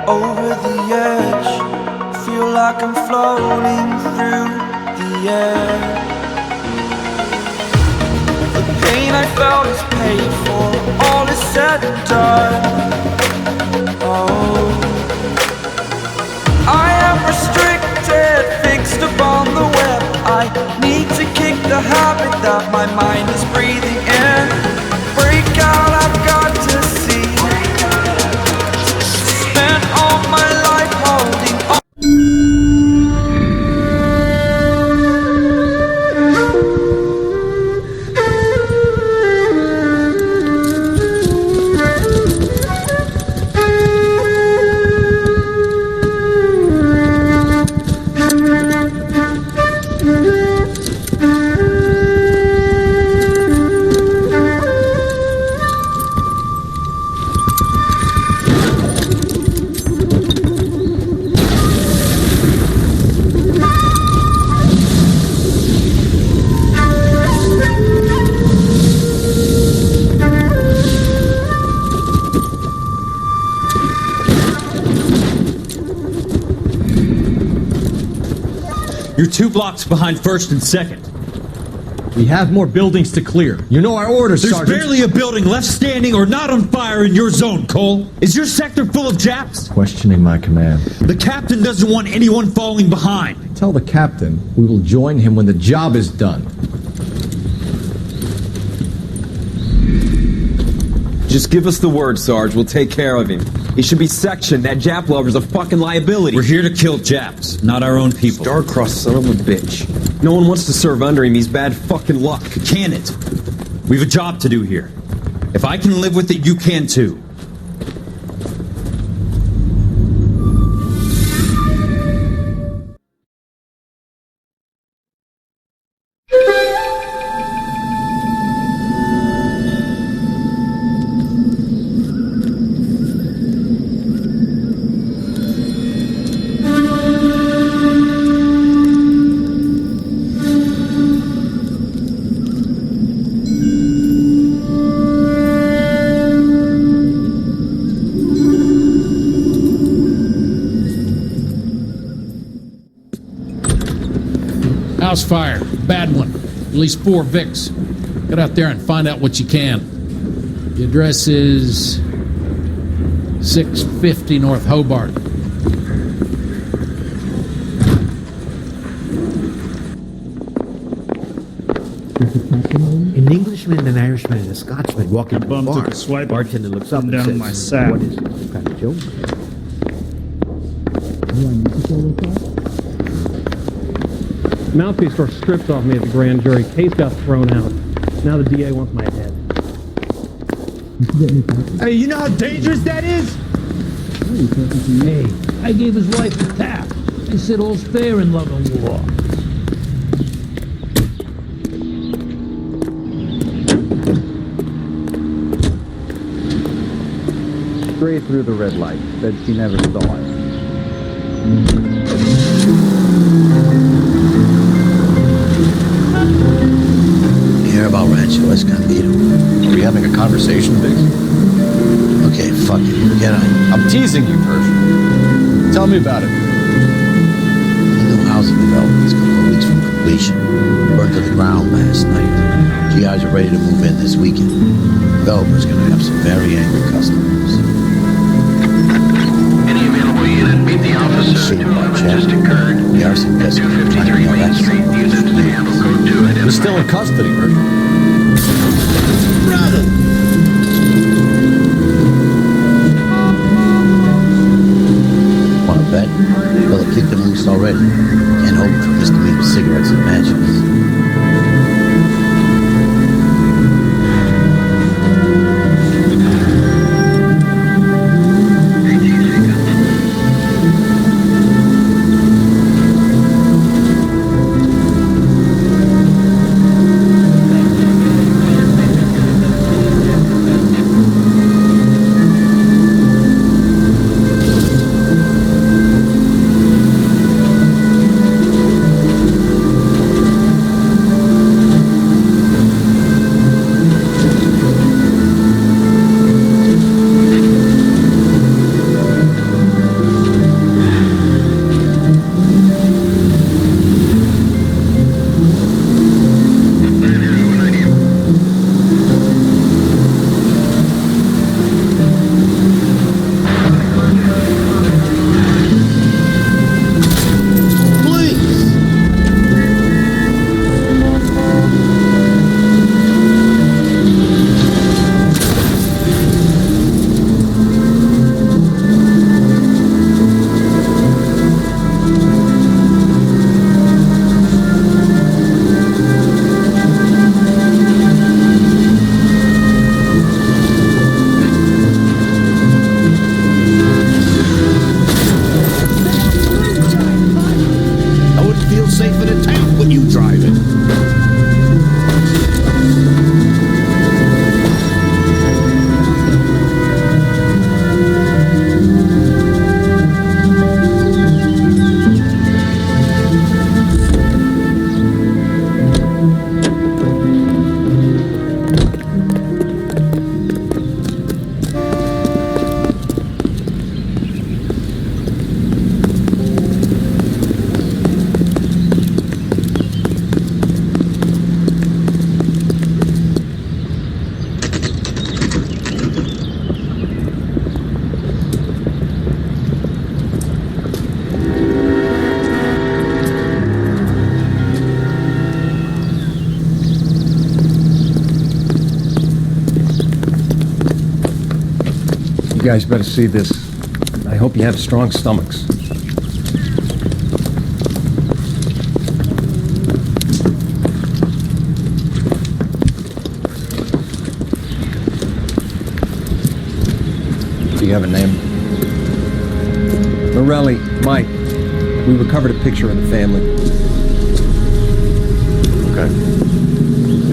Over the edge, feel like I'm floating through the air. The pain I felt is paid for, all is said and done. Oh, I am restricted, fixed upon the web. I need to kick the habit that my mind is breathing in. Break out, I've got to see. Spent all my life holding on. You're 2 blocks behind 1st and 2nd. We have more buildings to clear. You know our orders, Sergeant. There's barely a building left standing or not on fire in your zone, Cole. Is your sector full of Japs? Questioning my command. The captain doesn't want anyone falling behind. Tell the captain we will join him when the job is done. Just give us the word, Sarge. We'll take care of him. He should be sectioned. That Jap lover's a fucking liability. We're here to kill Japs, not our own people. Star-crossed son of a bitch. No one wants to serve under him. He's bad fucking luck. Can it? We've a job to do here. If I can live with it, you can too. House fire. Bad one. At least 4 Vicks. Get out there and find out what you can. The address is 650 North Hobart. An Englishman, an Irishman, and a Scotsman walk into the bar. Swipe Bartender looks up and down says, my sack. "What is this? What kind of joke?" Mouthpiece were stripped off me at the grand jury. Case got thrown out. Now the DA wants my head. Hey, you know how dangerous that is? Hey, I gave his wife a tap. They said all's fair in love and war. Straight through the red light. Said she never saw it. You hear about Rancho Escondido? Are we having a conversation, Biggs? Okay, fuck it. Get on. I'm teasing you, Persian. Tell me about it. The new housing development is a couple of weeks from completion. Burned to the ground last night. GIs are ready to move in this weekend. The developer's going to have some very angry customers. Any available unit, meet the officer. Development just occurred. The Arson At 253 Main Street. Units to handle code 2 identified. He's still in custody, Persian. Brother! Want to bet? Well, they kicked him loose already. Can't hold him for misdemeanor cigarettes and matches. You guys better see this. I hope you have strong stomachs. Do you have a name? Morelli, Mike. We recovered a picture of the family. Okay.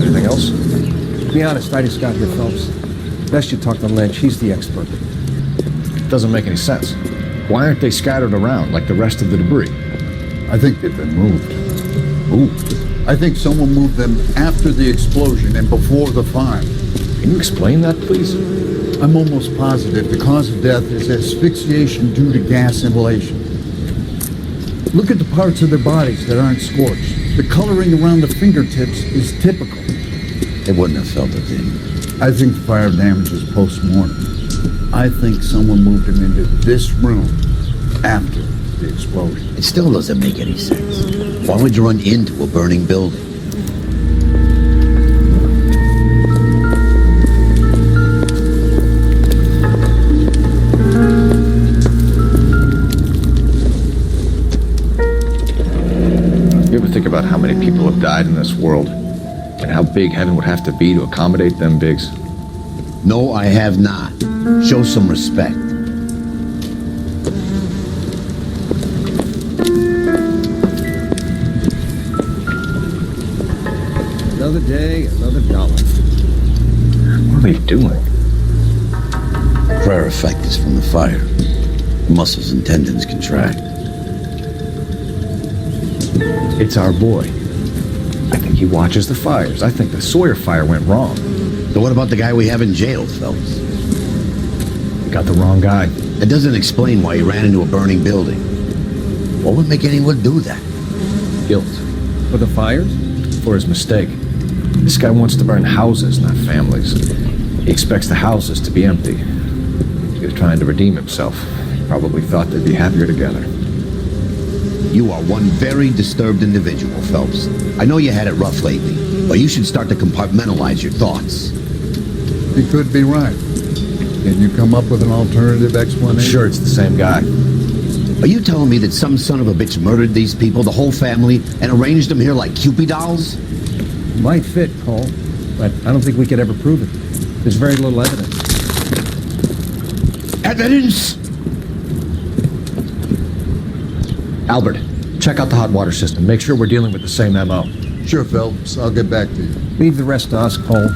Anything else? To be honest, I just got here, Phelps. Best you talk to Lynch. He's the expert. Doesn't make any sense. Why aren't they scattered around like the rest of the debris? I think they've been moved. Moved? I think someone moved them after the explosion and before the fire. Can you explain that, please? I'm almost positive the cause of death is asphyxiation due to gas inhalation. Look at the parts of their bodies that aren't scorched. The coloring around the fingertips is typical. They wouldn't have felt a thing. I think the fire damage is post-mortem. I think someone moved him into this room after the explosion. It still doesn't make any sense. Why would you run into a burning building? You ever think about how many people have died in this world? And how big heaven would have to be to accommodate them bigs? No, I have not. Show some respect. Another day, another dollar. What are they doing? Prayer effect is from the fire. The muscles and tendons contract. It's our boy. I think he watches the fires. I think the Sawyer fire went wrong. So what about the guy we have in jail, Phelps? We got the wrong guy. It doesn't explain why he ran into a burning building. What would make anyone do that? Guilt. For the fires? For his mistake. This guy wants to burn houses, not families. He expects the houses to be empty. He was trying to redeem himself. He probably thought they'd be happier together. You are one very disturbed individual, Phelps. I know you had it rough lately, but you should start to compartmentalize your thoughts. He could be right. Can you come up with an alternative explanation? I'm sure it's the same guy. Are you telling me that some son of a bitch murdered these people, the whole family, and arranged them here like Cupid dolls? Might fit, Cole, but I don't think we could ever prove it. There's very little evidence. Evidence? Albert, check out the hot water system. Make sure we're dealing with the same MO. Sure, Phelps. I'll get back to you. Leave the rest to us, Cole.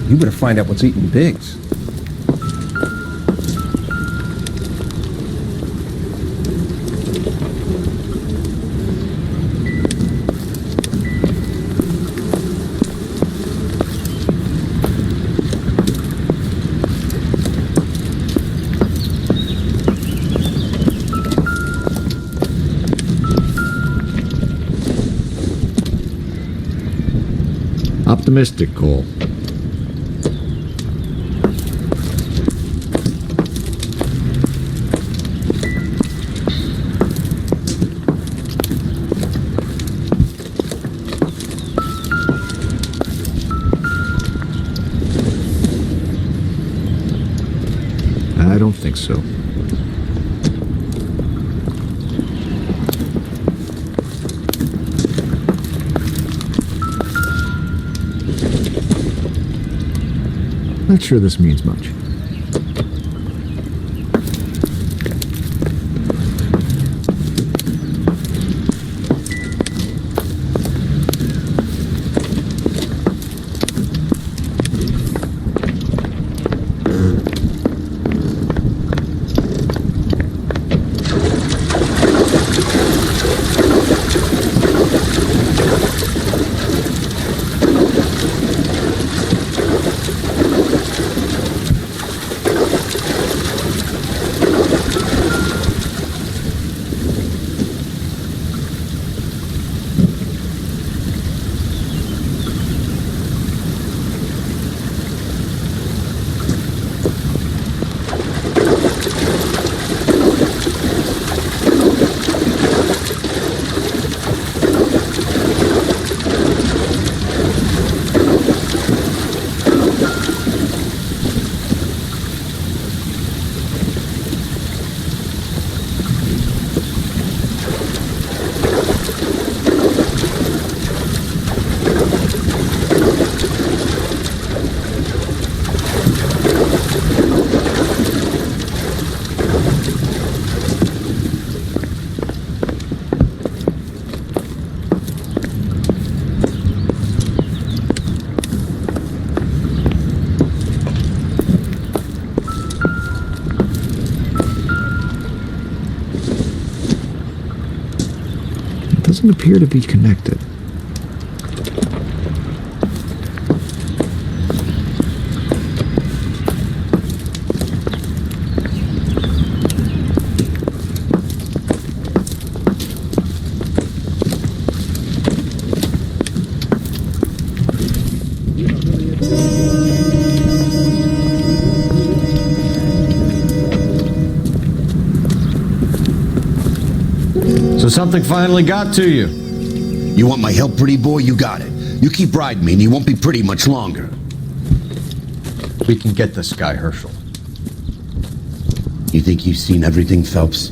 You better find out what's eating Biggs. Optimistic, Cole. I don't think so. Not sure this means much. doesn't appear to be connected. So something finally got to you. You want my help, pretty boy? You got it. You keep riding me and you won't be pretty much longer. We can get this guy, Herschel. You think you've seen everything, Phelps?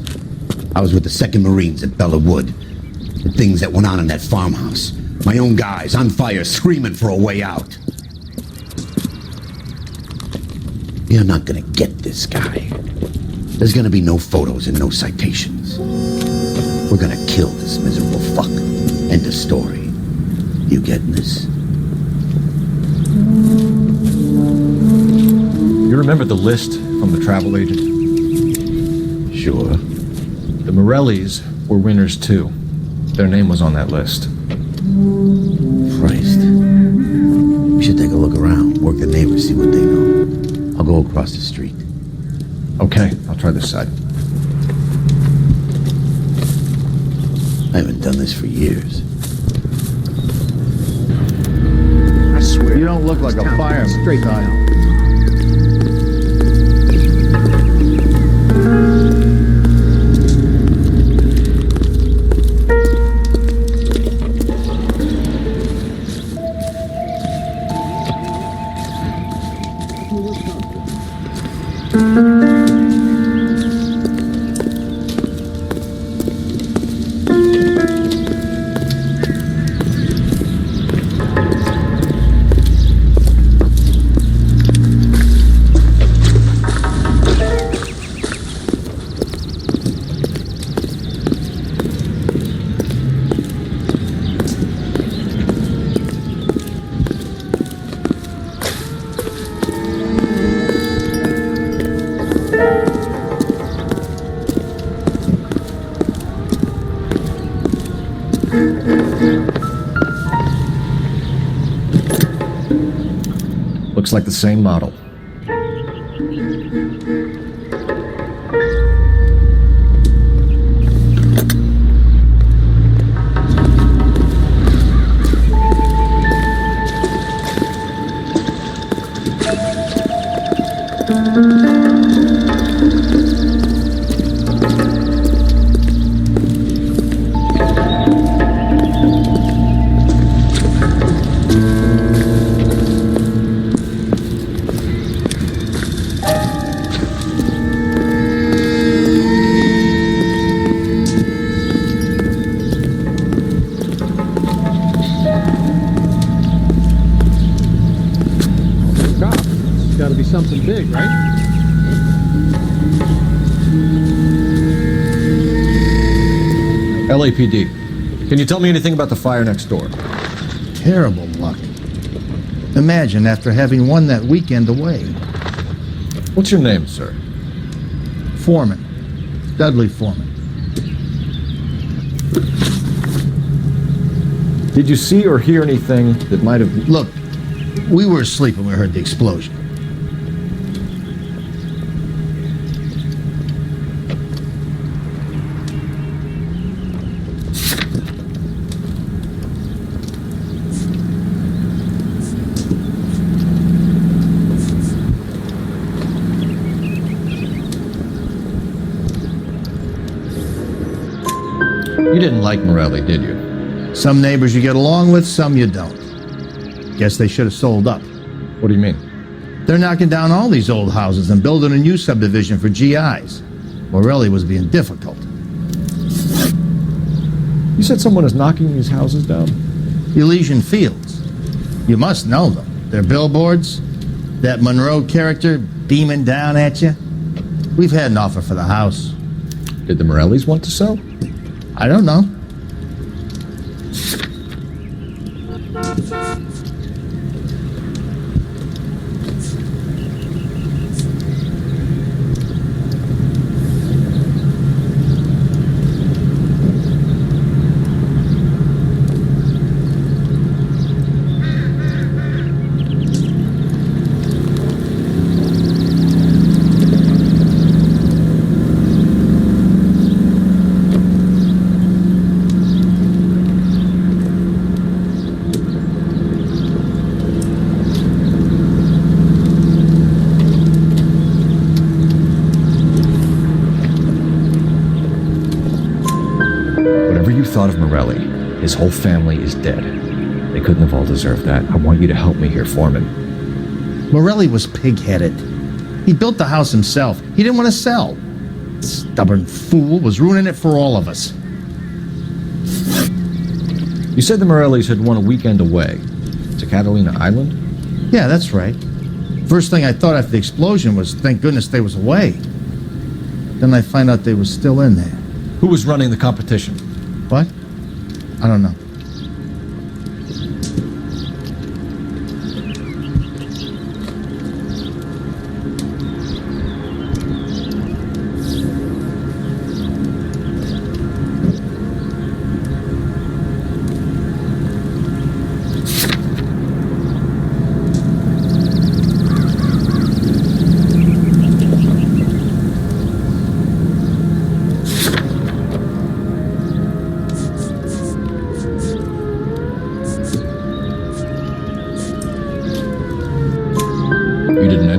I was with the 2nd Marines at Bella Wood. The things that went on in that farmhouse. My own guys on fire, screaming for a way out. You're not gonna get this guy. There's gonna be no photos and no citations. We're gonna kill this miserable fuck. End of story. You getting this? You remember the list from the travel agent? Sure. The Morellis were winners too. Their name was on that list. Christ. We should take a look around, work the neighbors, see what they know. I'll go across the street. Okay, I'll try this side. I haven't done this for years. I swear. You don't look like a fireman. Straight down. Looks like the same model. Something big, right? LAPD. Can you tell me anything about the fire next door? Terrible luck. Imagine after having won that weekend away. What's your name, sir? Foreman. Dudley Foreman. Did you see or hear anything that might have... Look, we were asleep when we heard the explosion. You didn't like Morelli, did you? Some neighbors you get along with, some you don't. Guess they should have sold up. What do you mean? They're knocking down all these old houses and building a new subdivision for GIs. Morelli was being difficult. You said someone is knocking these houses down? Elysian Fields. You must know them. They're billboards. That Monroe character beaming down at you. We've had an offer for the house. Did the Morellis want to sell? I don't know. you thought of Morelli. His whole family is dead. They couldn't have all deserved that. I want you to help me here, Foreman. Morelli was pig-headed. He built the house himself. He didn't want to sell. Stubborn fool was ruining it for all of us. You said the Morellis had won a weekend away to Catalina Island? Yeah, that's right. First thing I thought after the explosion was, thank goodness they was away. Then I find out they was still in there. Who was running the competition? What? I don't know.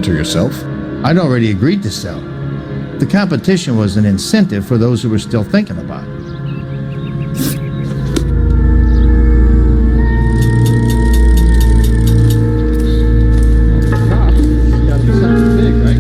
Yourself? I'd already agreed to sell. The competition was an incentive for those who were still thinking about it. Gotta be something big, right?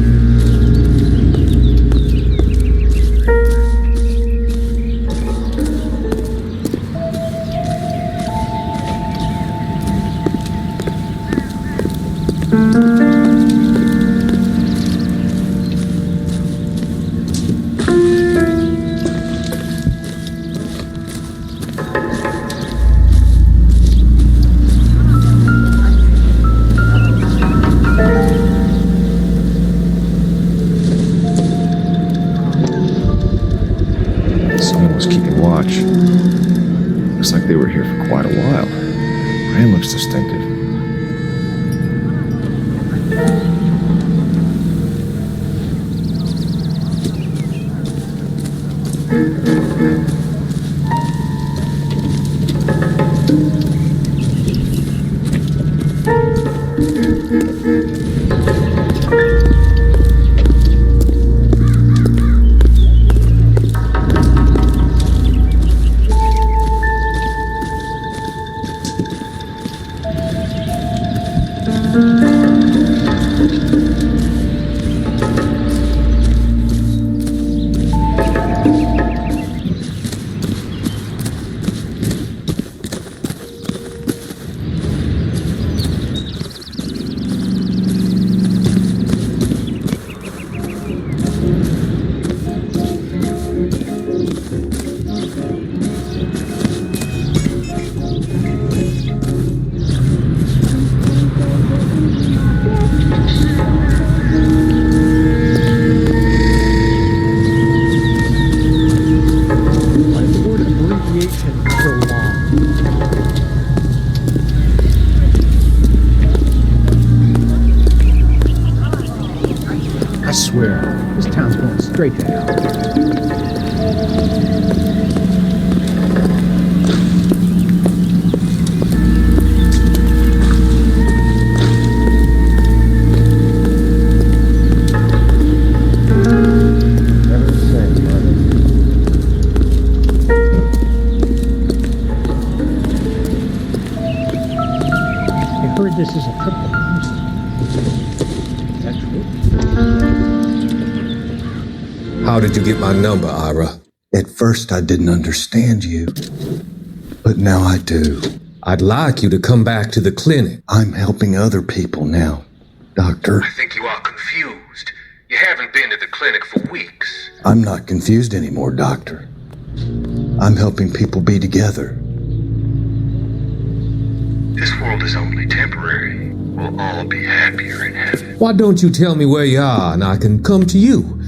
Looks like they were here for quite a while. Brand looks distinctive. I swear, this town's going straight to hell. This is a triple homicide. That's true. How did you get my number, Ira? At first I didn't understand you, but now I do. I'd like you to come back to the clinic. I'm helping other people now, Doctor. I think you are confused. You haven't been to the clinic for weeks. I'm not confused anymore, Doctor. I'm helping people be together. This world is only temporary. We'll all be happier in heaven. Why don't you tell me where you are and I can come to you?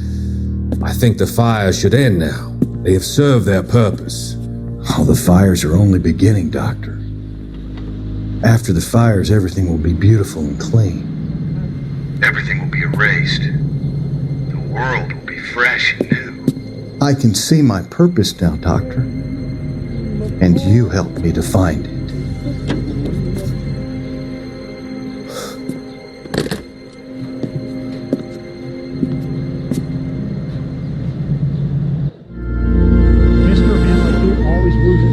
I think the fires should end now. They have served their purpose. Oh, the fires are only beginning, Doctor. After the fires, everything will be beautiful and clean. Everything will be erased. The world will be fresh and new. I can see my purpose now, Doctor. And you helped me to find it. Mr. Man like you always loses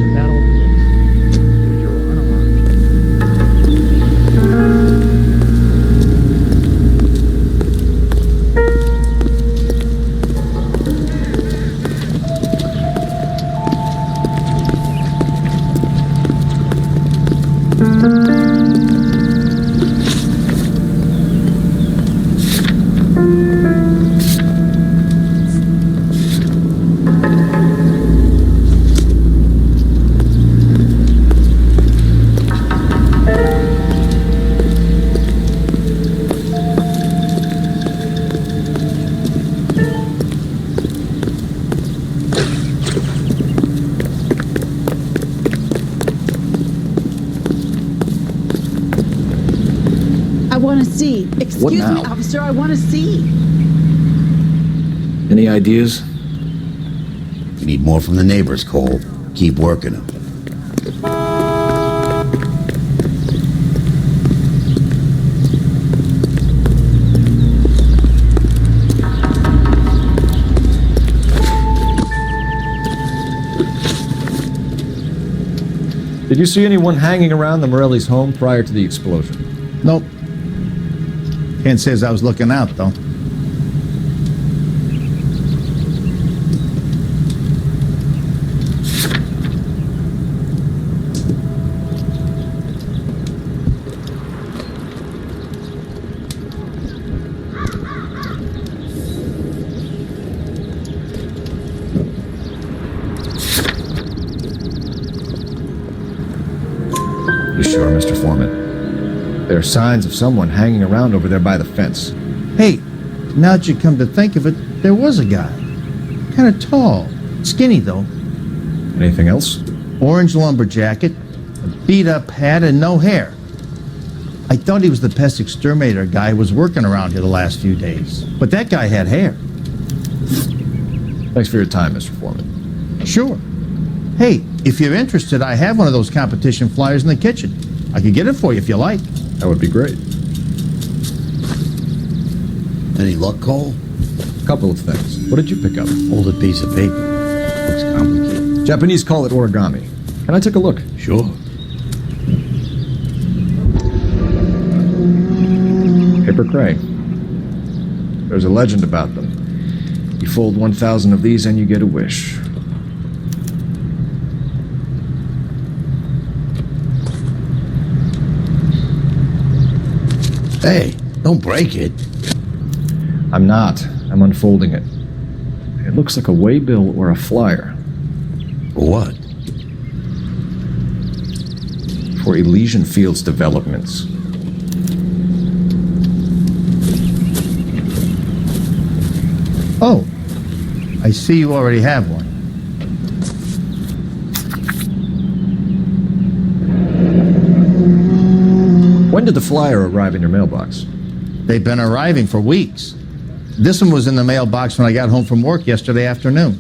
Excuse me, officer, I want to see. Any ideas? We need more from the neighbors, Cole. Keep working them. Did you see anyone hanging around the Morelli's home prior to the explosion? Nope. Can't say as I was looking out, though. You sure, Mr. Foreman? There are signs of someone hanging around over there by the fence. Hey, now that you come to think of it, there was a guy. Kind of tall. Skinny, though. Anything else? Orange lumber jacket, a beat-up hat, and no hair. I thought he was the pest exterminator guy who was working around here the last few days. But that guy had hair. Thanks for your time, Mr. Foreman. Sure. Hey, if you're interested, I have one of those competition flyers in the kitchen. I could get it for you if you like. That would be great. Any luck, Cole? Couple of things. What did you pick up? Folded piece of paper. Looks complicated. Japanese call it origami. Can I take a look? Sure. Paper cray. There's a legend about them. You fold 1,000 of these and you get a wish. Hey, don't break it. I'm not. I'm unfolding it. It looks like a waybill or a flyer. For what? For Elysian Fields developments. Oh, I see you already have one. When did the flyer arrive in your mailbox? They've been arriving for weeks. This one was in the mailbox when I got home from work yesterday afternoon.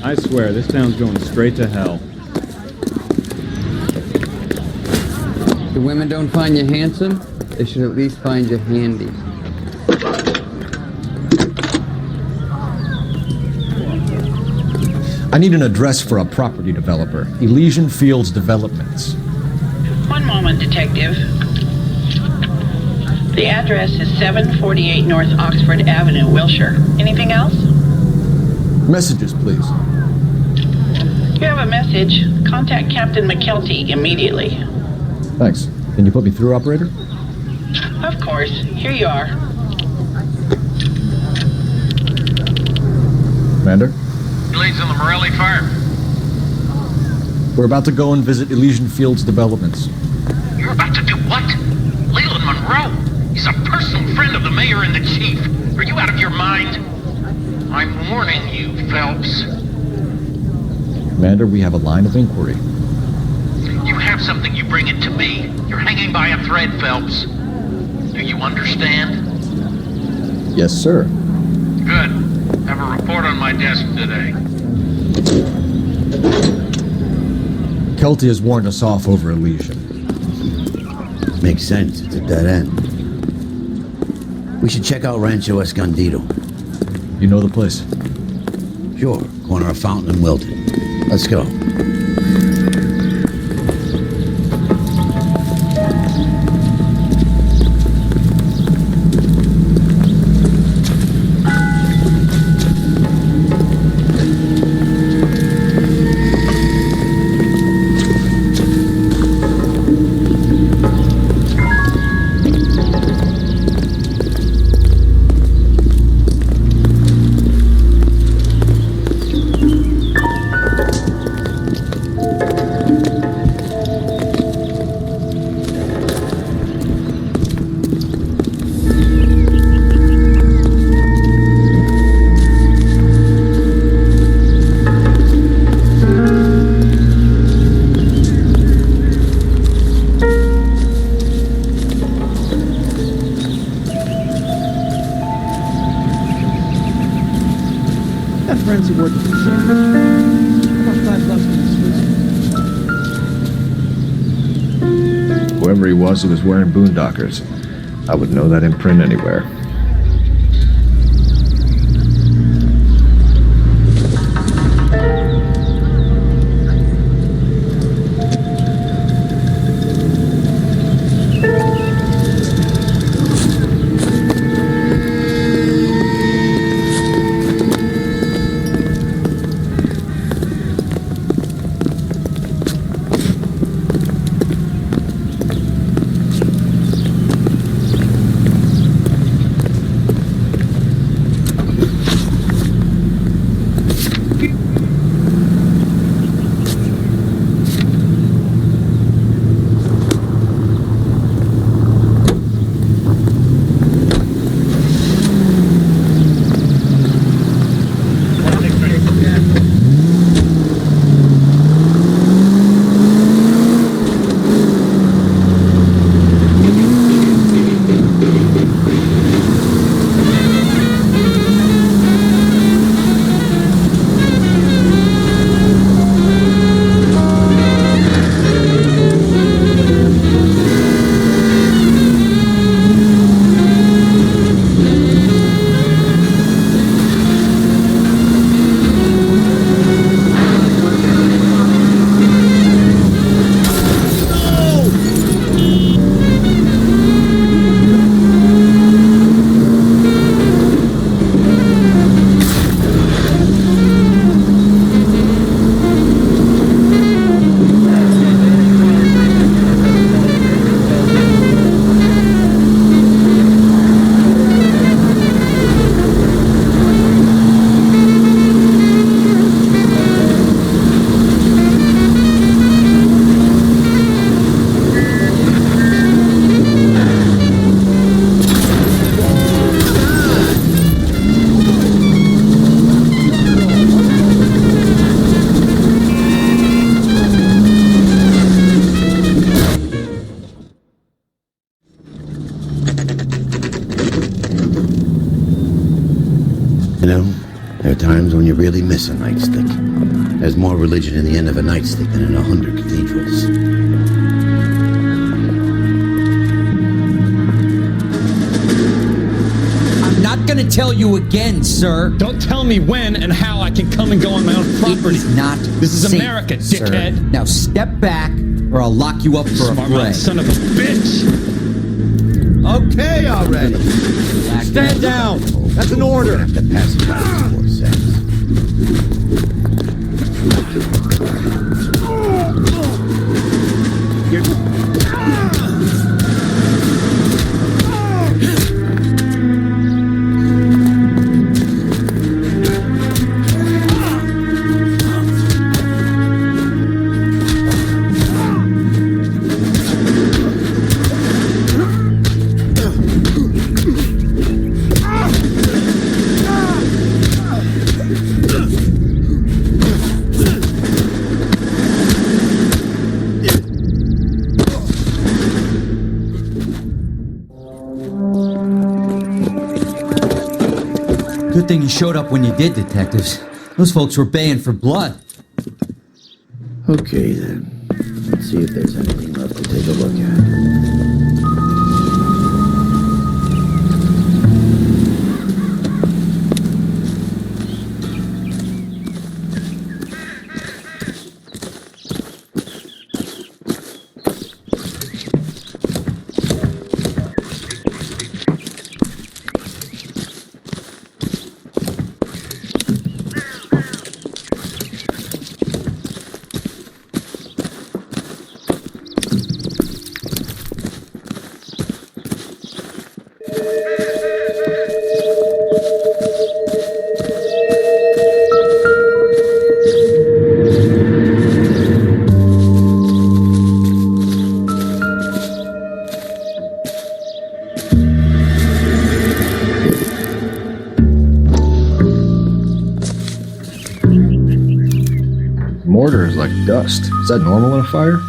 I swear, this town's going straight to hell. The women don't find you handsome? They should at least find you handy. I need an address for a property developer. Elysian Fields Developments. One moment, Detective. The address is 748 North Oxford Avenue, Wilshire. Anything else? Messages, please. You have a message. Contact Captain McKelty immediately. Thanks. Can you put me through, operator? Of course. Here you are. Commander? Leads in the Morelli fire. We're about to go and visit Elysian Fields Developments. You're about to do what? Leland Monroe? He's a personal friend of the mayor and the chief. Are you out of your mind? I'm warning you, Phelps. Commander, we have a line of inquiry. You have something, you bring it to me. You're hanging by a thread, Phelps. Do you understand? Yes, sir. Good. Have a report on my desk today. Kelty has warned us off over Elysian. Makes sense. It's a dead end. We should check out Rancho Escondido. You know the place? Sure. Corner of Fountain and Wilton. Let's go. friends who work at the about $5 for this. Whoever he was wearing boondockers. I would know that imprint anywhere. There are times when you really miss a nightstick. There's more religion in the end of a nightstick than in 100 cathedrals. I'm not gonna tell you again, sir. Don't tell me when and how I can come and go on my own property. It is not This is safe, America, sir. dickhead. Now step back, or I'll lock you up for a fray. Son of a bitch! Okay, already. Stand down. That's an order. Have to pass it out in 4 seconds. Good thing you showed up when you did, detectives. Those folks were baying for blood. Okay, then. Let's see if there's anything left to take a look at. Mortar is like dust. Is that normal in a fire?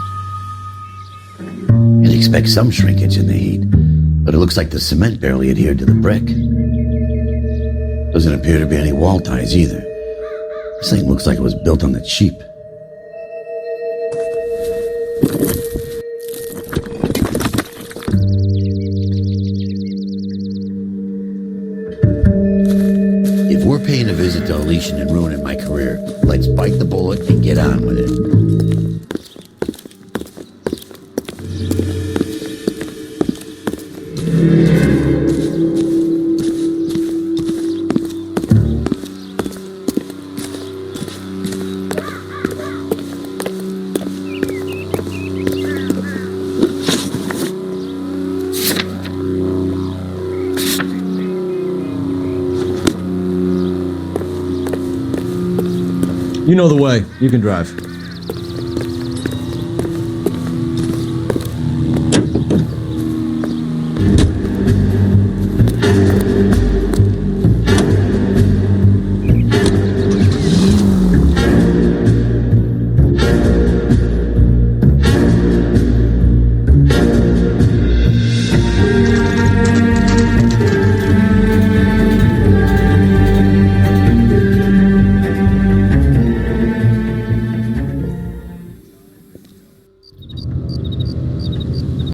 You'd expect some shrinkage in the heat, but it looks like the cement barely adhered to the brick. Doesn't appear to be any wall ties either. This thing looks like it was built on the cheap. If we're paying a visit to Elysian and ruining my career, let's bite the bullet and get on with it. You know the way. You can drive.